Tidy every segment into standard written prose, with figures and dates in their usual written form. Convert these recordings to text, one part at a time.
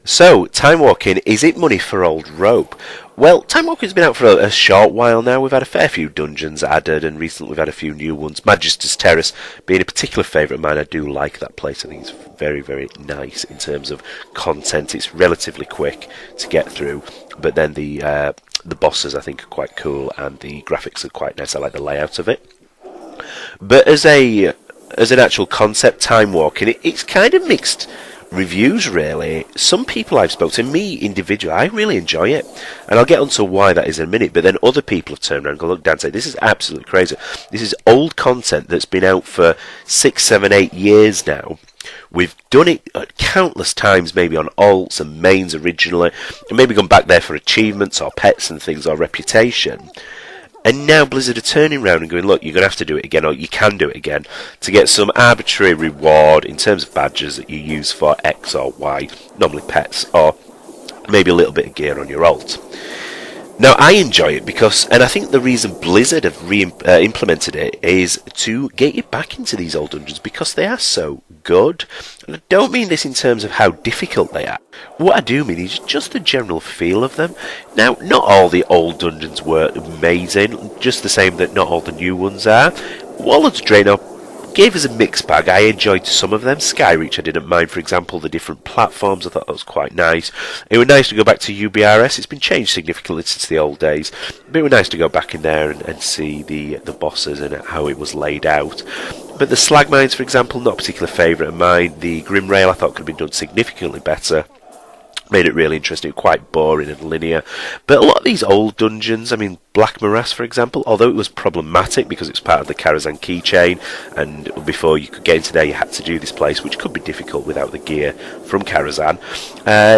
So, Timewalking, is it money for old rope? Well, Timewalking's been out for a short while now. We've had a fair few dungeons added, and recently we've had a few new ones. Majesty's Terrace being a particular favourite of mine. I do like that place. I think it's very, very nice in terms of content. It's relatively quick to get through, but then the bosses I think are quite cool, and the graphics are quite nice. I like the layout of it. But as an actual concept, Timewalking, it's kind of mixed reviews really. Some people I've spoken to, me individually, I really enjoy it, and I'll get onto why that is in a minute. But then other people have turned around and gone, look, Dan, and say this is absolutely crazy. This is old content that's been out for 6, 7, 8 years now. We've done it countless times, maybe on alts and mains originally, and maybe gone back there for achievements or pets and things or reputation. And now Blizzard are turning around and going, look, you're going to have to do it again, or you can do it again, to get some arbitrary reward in terms of badges that you use for X or Y, normally pets, or maybe a little bit of gear on your alt. Now, I enjoy it because, and I think the reason Blizzard have implemented it is to get you back into these old dungeons because they are so good. And I don't mean this in terms of how difficult they are. What I do mean is just the general feel of them. Now, not all the old dungeons were amazing, just the same that not all the new ones are. Warlords of Draenor gave us a mixed bag. I enjoyed some of them. Skyreach I didn't mind, for example, the different platforms. I thought that was quite nice. It was nice to go back to UBRS. It's been changed significantly since the old days, but it was nice to go back in there and see the bosses and how it was laid out. But the slag mines, for example, not a particular favourite of mine. The Grim Rail I thought could have been done significantly better. Made it really interesting, quite boring and linear. But a lot of these old dungeons, I mean, Black Morass, for example, although it was problematic because it's part of the Karazhan keychain, and before you could get into there you had to do this place, which could be difficult without the gear from Karazhan.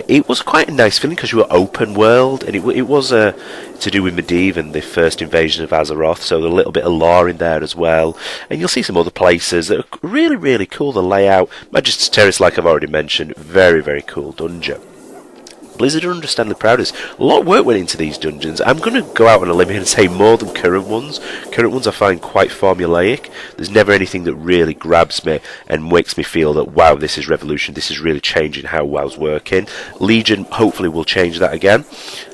It was quite a nice feeling because you were open world, and it was to do with Medivh and the first invasion of Azeroth, so a little bit of lore in there as well. And you'll see some other places that are really, really cool. The layout, Majesty's Terrace, like I've already mentioned, very, very cool dungeon. Blizzard are understandably proud of this. A lot of work went into these dungeons. I'm going to go out on a limb here and say more than current ones. Current ones I find quite formulaic. There's never anything that really grabs me and makes me feel that, wow, this is revolution. This is really changing how WoW's working. Legion hopefully will change that again.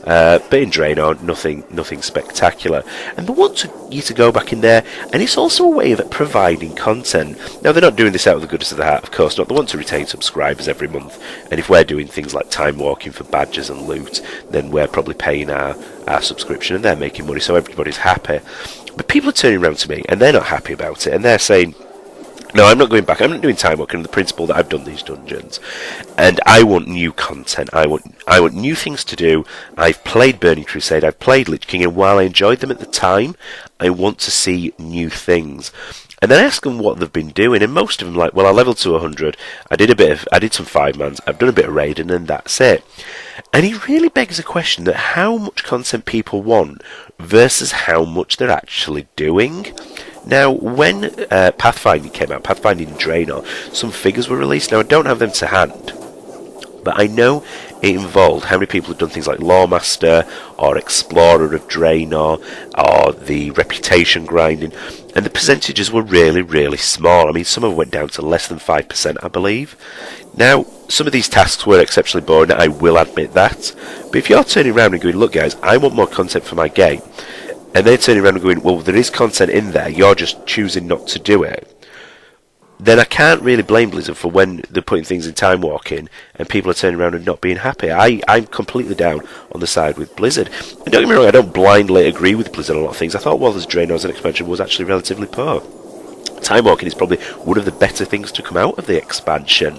But in Draenor, nothing spectacular. And they want you to go back in there, and it's also a way of providing content. Now, they're not doing this out of the goodness of the heart, of course not. They want to retain subscribers every month, and if we're doing things like time walking for badges and loot, then we're probably paying our subscription, and they're making money, so everybody's happy. But people are turning around to me, and they're not happy about it, and they're saying, no, I'm not going back. I'm not doing time walking on the principle that I've done these dungeons, and I want new content. I want new things to do. I've played Burning Crusade. I've played Lich King, and while I enjoyed them at the time, I want to see new things. And then I ask them what they've been doing, and most of them like, well, I leveled to 100. I did some 5-mans. I've done a bit of raiding, and that's it. And it really begs a question that how much content people want versus how much they're actually doing. Now, when Pathfinding came out, Pathfinding Draenor, some figures were released. Now, I don't have them to hand, but I know it involved how many people have done things like Lawmaster or Explorer of Draenor or the reputation grinding, and the percentages were really, really small. I mean, some of them went down to less than 5%, I believe. Now, some of these tasks were exceptionally boring, I will admit that, but if you're turning around and going, look guys, I want more content for my game, and they're turning around and going, well, there is content in there, you're just choosing not to do it, then I can't really blame Blizzard for when they're putting things in time walking and people are turning around and not being happy. I'm completely down on the side with Blizzard. And don't get me wrong, I don't blindly agree with Blizzard on a lot of things. I thought Warlords of Draenor as an expansion was actually relatively poor. Time walking is probably one of the better things to come out of the expansion.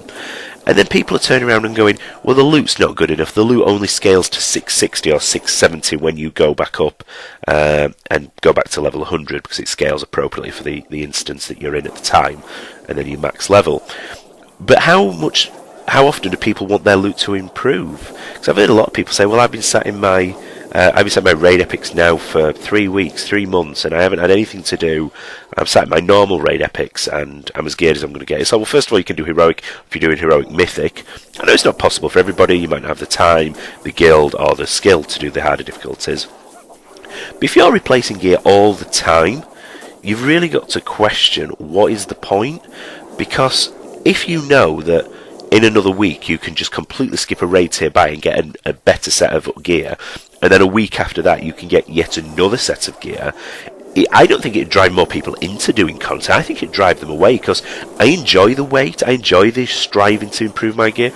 And then people are turning around and going, well, the loot's not good enough. The loot only scales to 660 or 670 when you go back up and go back to level 100 because it scales appropriately for the instance that you're in at the time, and then you max level. But how often do people want their loot to improve? Because I've heard a lot of people say, well, I've been sat in my raid epics now for 3 weeks, 3 months, and I haven't had anything to do. I'm sat in my normal raid epics, and I'm as geared as I'm going to get. So, well, first of all, you can do heroic if you're doing heroic mythic. I know it's not possible for everybody. You might not have the time, the guild, or the skill to do the harder difficulties. But if you're replacing gear all the time, you've really got to question what is the point. Because if you know that in another week you can just completely skip a raid tier by and get a better set of gear, and then a week after that you can get yet another set of gear. I don't think it'd drive more people into doing content. I think it'd drive them away, because I enjoy the wait. I enjoy the striving to improve my gear.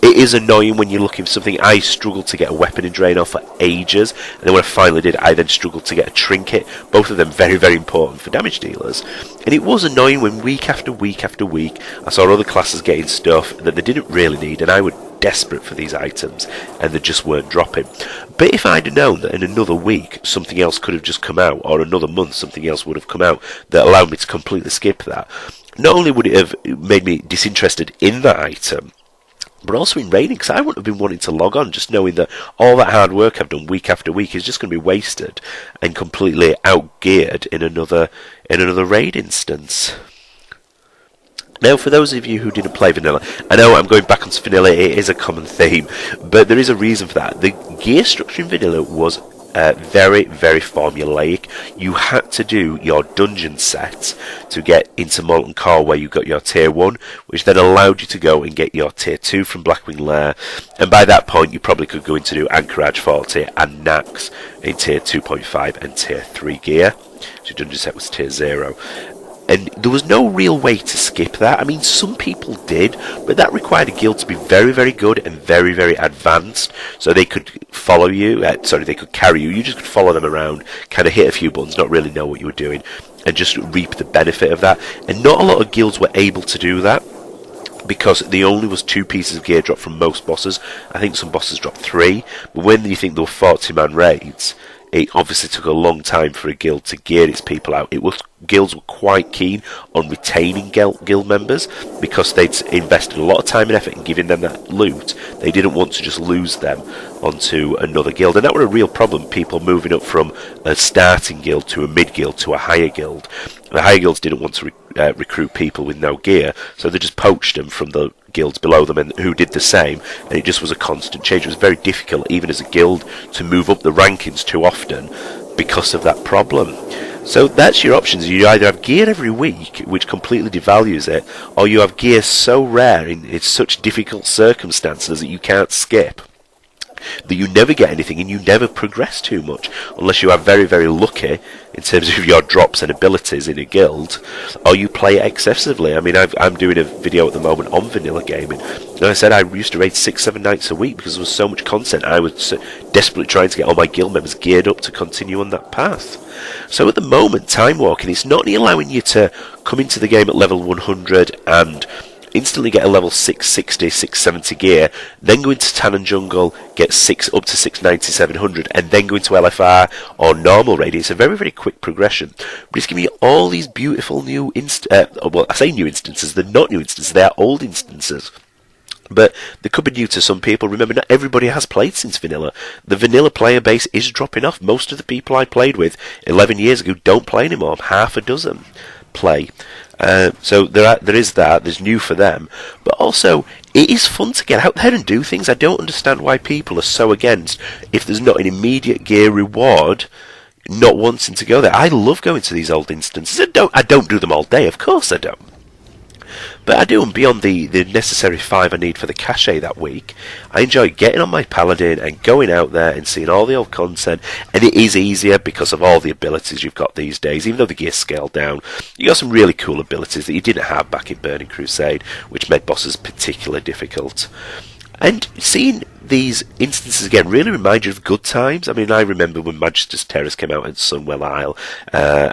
It is annoying when you're looking for something. I struggled to get a weapon in Draenor for ages, and then when I finally did, I then struggled to get a trinket. Both of them very, very important for damage dealers. And it was annoying when week after week after week I saw other classes getting stuff that they didn't really need, and I would desperate for these items and they just weren't dropping. But if I'd have known that in another week something else could have just come out, or another month something else would have come out that allowed me to completely skip that, not only would it have made me disinterested in that item, but also in raiding, because I wouldn't have been wanting to log on, just knowing that all that hard work I've done week after week is just going to be wasted and completely outgeared in another raid instance. Now, for those of you who didn't play Vanilla, I know I'm going back onto Vanilla, it is a common theme, but there is a reason for that. The gear structure in Vanilla was very, very formulaic. You had to do your dungeon set to get into Molten Core, where you got your tier 1, which then allowed you to go and get your tier 2 from Blackwing Lair, and by that point you probably could go into do Anchorage 40 and Nax in tier 2.5 and tier 3 gear. So your dungeon set was tier 0. And there was no real way to skip that. I mean, some people did, but that required a guild to be very, very good and very, very advanced, so they could follow you, they could carry you. You just could follow them around, kind of hit a few buttons, not really know what you were doing, and just reap the benefit of that. And not a lot of guilds were able to do that, because there only was 2 pieces of gear dropped from most bosses. I think some bosses dropped 3, but when you think there were 40-man raids, it obviously took a long time for a guild to gear its people out. Guilds were quite keen on retaining guild members, because they'd invested a lot of time and effort in giving them that loot. They didn't want to just lose them onto another guild, and that was a real problem, people moving up from a starting guild to a mid guild to a higher guild. The higher guilds didn't want to recruit people with no gear, so they just poached them from the guilds below them, and who did the same, and it just was a constant change. It was very difficult, even as a guild, to move up the rankings too often because of that problem. So that's your options. You either have gear every week, which completely devalues it, or you have gear so rare in such difficult circumstances that you can't skip, that you never get anything and you never progress too much, unless you are very, very lucky in terms of your drops and abilities in a guild, or you play it excessively. I mean, I'm doing a video at the moment on vanilla gaming, and I said I used to raid 6-7 nights a week because there was so much content. I was desperately trying to get all my guild members geared up to continue on that path. So at the moment, Timewalking, it's not only allowing you to come into the game at level 100 and instantly get a level 660, 670 gear, then go into Tannin Jungle, get up to 690, 700, and then go into LFR or normal raid. It's a very, very quick progression. But it's giving you all these beautiful new well, I say new instances, they're not new instances, they're old instances. But they could be new to some people. Remember, not everybody has played since Vanilla. The Vanilla player base is dropping off. Most of the people I played with 11 years ago don't play anymore. Half a dozen play. So there is that. There's new for them. But also, it is fun to get out there and do things. I don't understand why people are so against, if there's not an immediate gear reward, not wanting to go there. I love going to these old instances. I don't do them all day. Of course I don't. But I do them beyond the necessary 5 I need for the cachet that week. I enjoy getting on my paladin and going out there and seeing all the old content, and it is easier because of all the abilities you've got these days. Even though the gear's scaled down, you got some really cool abilities that you didn't have back in Burning Crusade, which made bosses particularly difficult. And seeing these instances again really remind you of good times. I mean, I remember when Magister's Terrace came out in Sunwell Isle.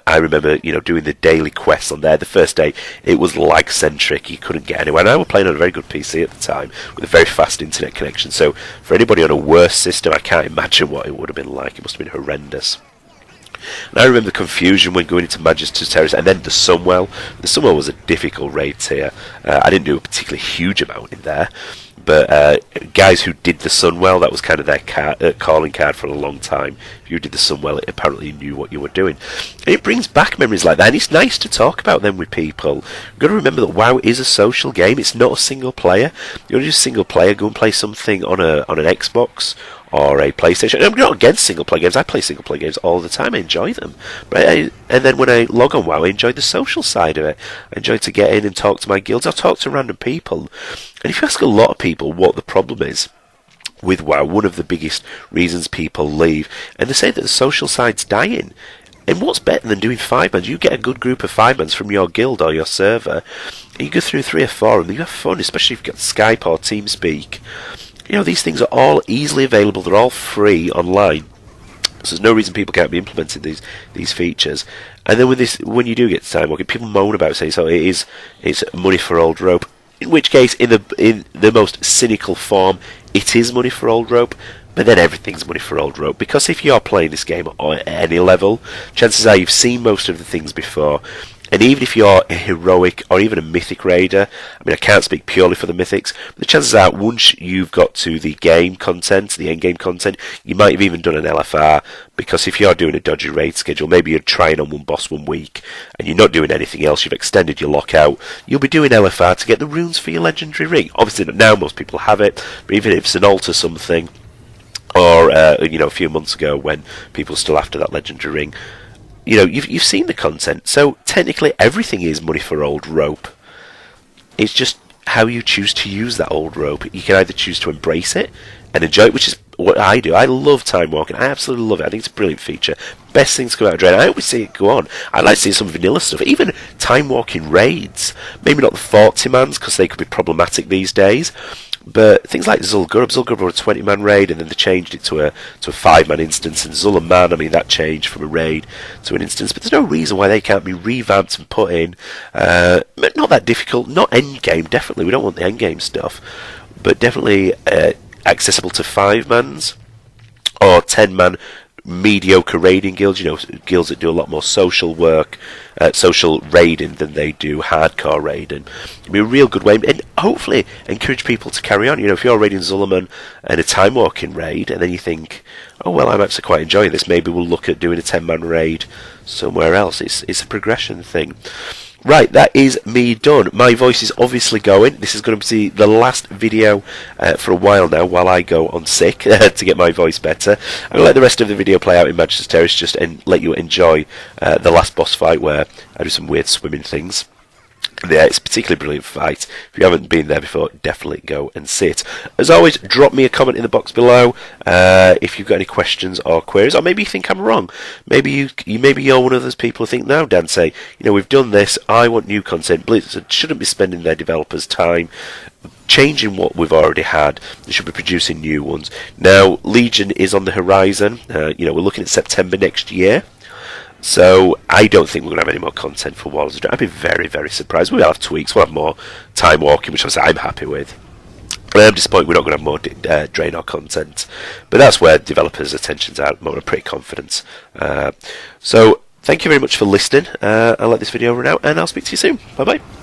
I remember, doing the daily quests on there. The first day, it was lag-centric. You couldn't get anywhere. And I was playing on a very good PC at the time with a very fast internet connection. So for anybody on a worse system, I can't imagine what it would have been like. It must have been horrendous. And I remember the confusion when going into Magister's Terrace, and then the Sunwell. The Sunwell was a difficult raid tier. I didn't do a particularly huge amount in there. But guys who did the Sunwell, that was kind of their calling card for a long time. If you did the Sunwell, it apparently knew what you were doing. And it brings back memories like that, and it's nice to talk about them with people. You've got to remember that WoW is a social game. It's not a single player. You want to do single player, go and play something on an Xbox or a PlayStation. I'm not against single player games. I play single player games all the time. I enjoy them. And then when I log on WoW, I enjoy the social side of it. I enjoy to get in and talk to my guilds. I'll talk to random people. And if you ask a lot of people what the problem is with WoW, one of the biggest reasons people leave, and they say that the social side's dying. And what's better than doing 5-mans? You get a good group of 5-mans from your guild or your server, and you go through 3 or 4 of them. You have fun, especially if you've got Skype or TeamSpeak. You know, these things are all easily available. They're all free online. So there's no reason people can't be implementing these features. And then when you do get to Timewalking, people moan about saying so it's money for old rope. In which case, in the most cynical form, it is money for old rope. But then everything's money for old rope, because if you're playing this game at any level, chances are you've seen most of the things before. And even if you're a heroic or even a mythic raider, I mean, I can't speak purely for the mythics, but the chances are once you've got to the game content, the end game content, you might have even done an LFR, because if you're doing a dodgy raid schedule, maybe you're trying on one boss 1 week, and you're not doing anything else, you've extended your lockout, you'll be doing LFR to get the runes for your legendary ring. Obviously now most people have it, but even if it's an altar something, or a few months ago when people were still after that legendary ring, you've seen the content. So technically everything is money for old rope. It's just how you choose to use that old rope. You can either choose to embrace it and enjoy it, which is what I do. I love Timewalking. I absolutely love it. I think it's a brilliant feature. Best thing to come out of Drain. I always see it go on. I like seeing some vanilla stuff. Even Timewalking raids. Maybe not the 40-mans, because they could be problematic these days. But things like Zul'Gurub were a 20-man raid, and then they changed it to a 5-man instance. And Zul'Aman, I mean, that changed from a raid to an instance. But there's no reason why they can't be revamped and put in. Not that difficult. Not endgame, definitely. We don't want the endgame stuff. But definitely accessible to 5-mans or 10-man mediocre raiding guilds, guilds that do a lot more social work, social raiding than they do hardcore raiding. It'd be a real good way, and hopefully encourage people to carry on. If you're raiding Zul'Aman and a Timewalking raid, and then you think, oh well, I'm actually quite enjoying this, maybe we'll look at doing a 10-man raid somewhere else. It's a progression thing. Right, that is me done. My voice is obviously going. This is going to be the last video for a while now, while I go on sick to get my voice better. I'm going to let the rest of the video play out in Manchester Terrace, just and let you enjoy the last boss fight where I do some weird swimming things. Yeah, it's a particularly brilliant fight. If you haven't been there before, definitely go and see it. As always, drop me a comment in the box below if you've got any questions or queries, or maybe you think I'm wrong. Maybe you're one of those people who think, no, Dan, say, we've done this, I want new content. Blizzard shouldn't be spending their developers' time changing what we've already had. They should be producing new ones. Now, Legion is on the horizon. We're looking at September next year. So I don't think we're going to have any more content for World of Warcraft. I'd be very, very surprised. We'll have tweaks. We'll have more Timewalking, which I'm happy with. And I'm disappointed we're not going to have more Draenor content. But that's where developers' attention's at. I'm pretty confident. So thank you very much for listening. I'll let this video run out, and I'll speak to you soon. Bye-bye.